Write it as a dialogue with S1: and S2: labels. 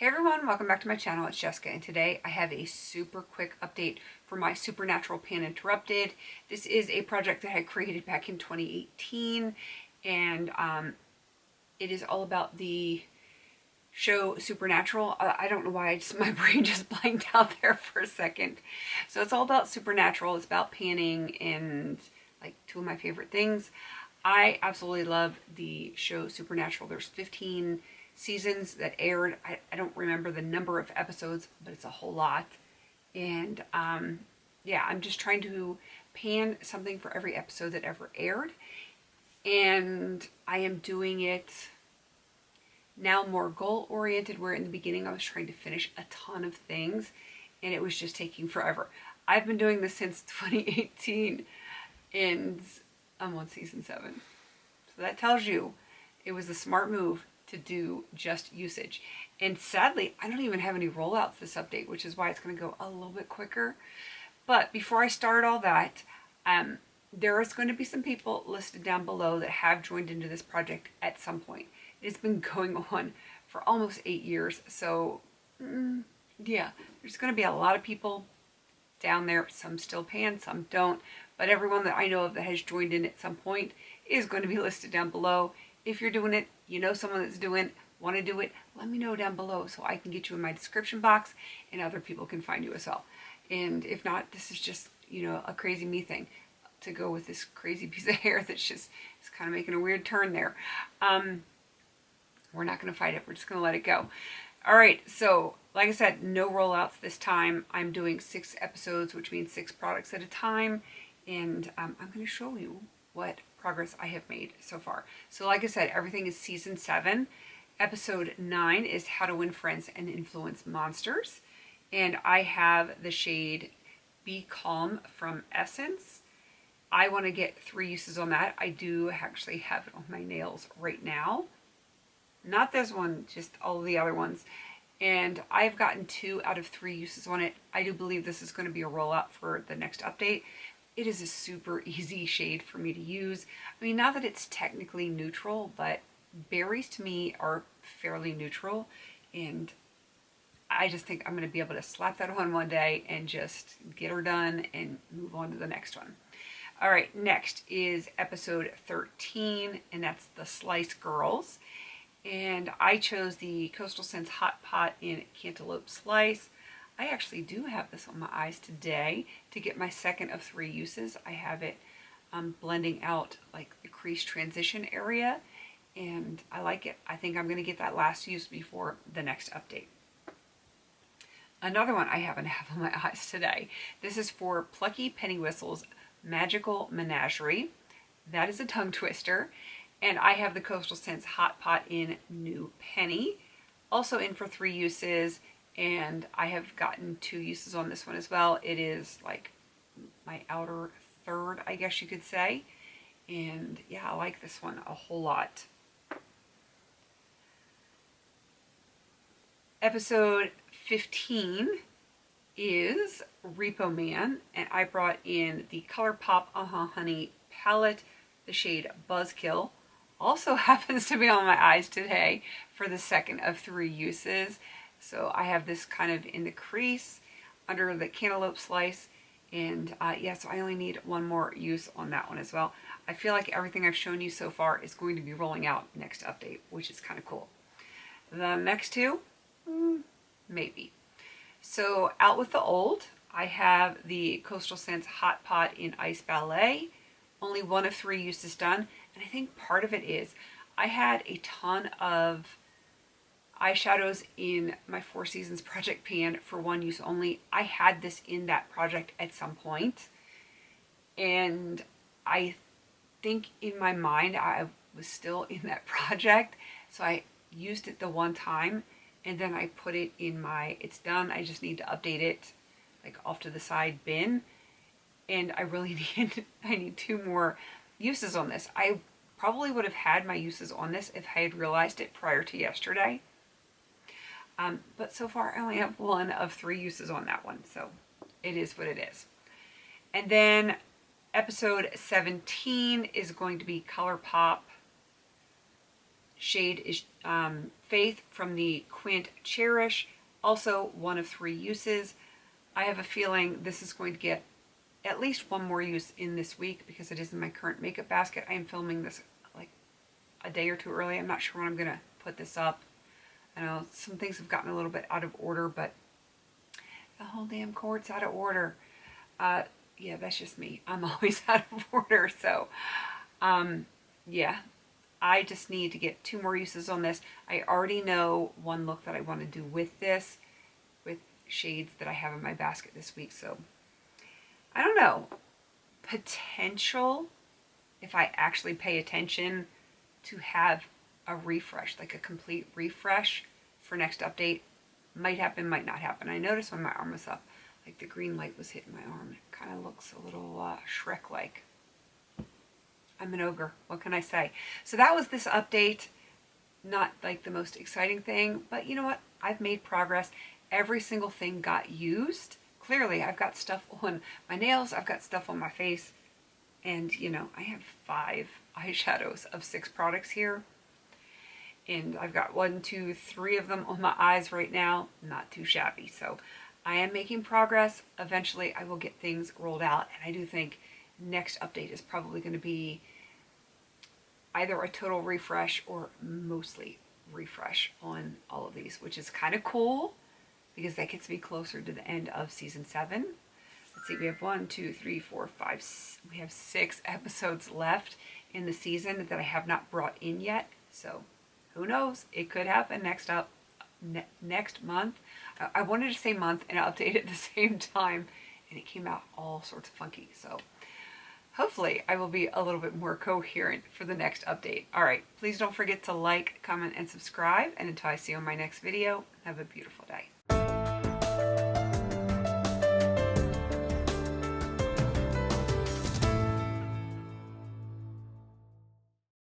S1: Hey everyone, welcome back to my channel. It's Jessica, and today I have a super quick update for my Supernatural Pan Interrupted. This is a project that I created back in 2018, and it is all about the show Supernatural. I don't know why my brain just blanked out there for a second. So it's all about Supernatural. It's about panning and like two of my favorite things. I absolutely love the show Supernatural. There's 15 seasons that aired. I don't remember the number of episodes, but it's a whole lot. And yeah, I'm just trying to pan something for every episode that ever aired. And I am doing it now more goal oriented, where in the beginning I was trying to finish a ton of things and it was just taking forever. I've been doing this since 2018 and I'm on season 7. So that tells you it was a smart move to do just usage. And sadly, I don't even have any rollouts this update, which is why it's going to go a little bit quicker. But before I start all that, there is going to be some people listed down below that have joined into this project at some point. It's been going on for almost 8 years. So yeah, there's going to be a lot of people down there. Some still pan, some don't. But everyone that I know of that has joined in at some point is going to be listed down below. If you're doing it, you know someone that's doing, want to do it, let me know down below so I can get you in my description box and other people can find you as well. And if not, this is just, a crazy me thing to go with this crazy piece of hair that's just, it's kind of making a weird turn there. We're not going to fight it. We're just going to let it go. All right. So like I said, no rollouts this time. I'm doing 6 episodes, which means 6 products at a time. And I'm going to show you what progress I have made so far. So like I said, everything is season 7. Episode 9 is How to Win Friends and Influence Monsters. And I have the shade Be Calm from Essence. I want to get 3 uses on that. I do actually have it on my nails right now. Not this one, just all of the other ones. And I've gotten 2 out of 3 uses on it. I do believe this is going to be a rollout for the next update. It is a super easy shade for me to use. I mean, not that it's technically neutral, but berries to me are fairly neutral. And I just think I'm going to be able to slap that on one day and just get her done and move on to the next one. All right, next is episode 13, and that's the Slice Girls. And I chose the Coastal Scents Hot Pot in Cantaloupe Slice. I actually do have this on my eyes today to get my second of 3 uses. I have it blending out like the crease transition area, and I like it. I think I'm going to get that last use before the next update. Another one I happen to have on my eyes today. This is for Plucky Penny Whistle's Magical Menagerie. That is a tongue twister. And I have the Coastal Scents Hot Pot in New Penny. Also in for 3 uses. And I have gotten 2 uses on this one as well. It is like my outer third, I guess you could say. And yeah, I like this one a whole lot. Episode 15 is Repo Man. And I brought in the ColourPop Honey palette, the shade Buzzkill. Also happens to be on my eyes today for the second of 3 uses. So I have this kind of in the crease under the cantaloupe slice. And yeah, so I only need 1 more use on that one as well. I feel like everything I've shown you so far is going to be rolling out next update, which is kind of cool. The next 2, maybe. So out with the old, I have the Coastal Scents Hot Pot in Ice Ballet. Only 1 of 3 uses done. And I think part of it is I had a ton of eyeshadows in my 4 Seasons project pan for 1 use only. I had this in that project at some point, and I think in my mind I was still in that project, so I used it the one time and then I put it in my it's done, I just need to update it, like off to the side bin. And I really need 2 more uses on this. I probably would have had my uses on this if I had realized it prior to yesterday. But so far I only have 1 of 3 uses on that one, so it is what it is. And then episode 17 is going to be ColourPop shade is Faith from the Quint Cherish, also one of 3 uses. I have a feeling this is going to get at least one more use in this week because it is in my current makeup basket. I am filming this like a day or 2 early. I'm not sure when I'm going to put this up. I know some things have gotten a little bit out of order, but the whole damn court's out of order. Yeah, that's just me. I'm always out of order. So, yeah, I just need to get 2 more uses on this. I already know one look that I want to do with this, with shades that I have in my basket this week. So, I don't know. Potential, if I actually pay attention, to have a refresh, like a complete refresh for next update. Might happen, might not happen. I noticed when my arm was up, like the green light was hitting my arm. It kind of looks a little Shrek-like. I'm an ogre. What can I say? So that was this update. Not like the most exciting thing, but you know what? I've made progress. Every single thing got used. Clearly, I've got stuff on my nails. I've got stuff on my face. And, you know, I have 5 eyeshadows of 6 products here. And I've got 1, 2, 3 of them on my eyes right now. Not too shabby. So I am making progress. Eventually I will get things rolled out. And I do think next update is probably going to be either a total refresh or mostly refresh on all of these, which is kind of cool because that gets me closer to the end of season 7. Let's see, we have 1, 2, 3, 4, 5, we have 6 episodes left in the season that I have not brought in yet. So who knows? It could happen next month. I wanted to say month and update at the same time, and it came out all sorts of funky. So hopefully I will be a little bit more coherent for the next update. All right, please don't forget to like, comment, and subscribe. And until I see you on my next video, have a beautiful day.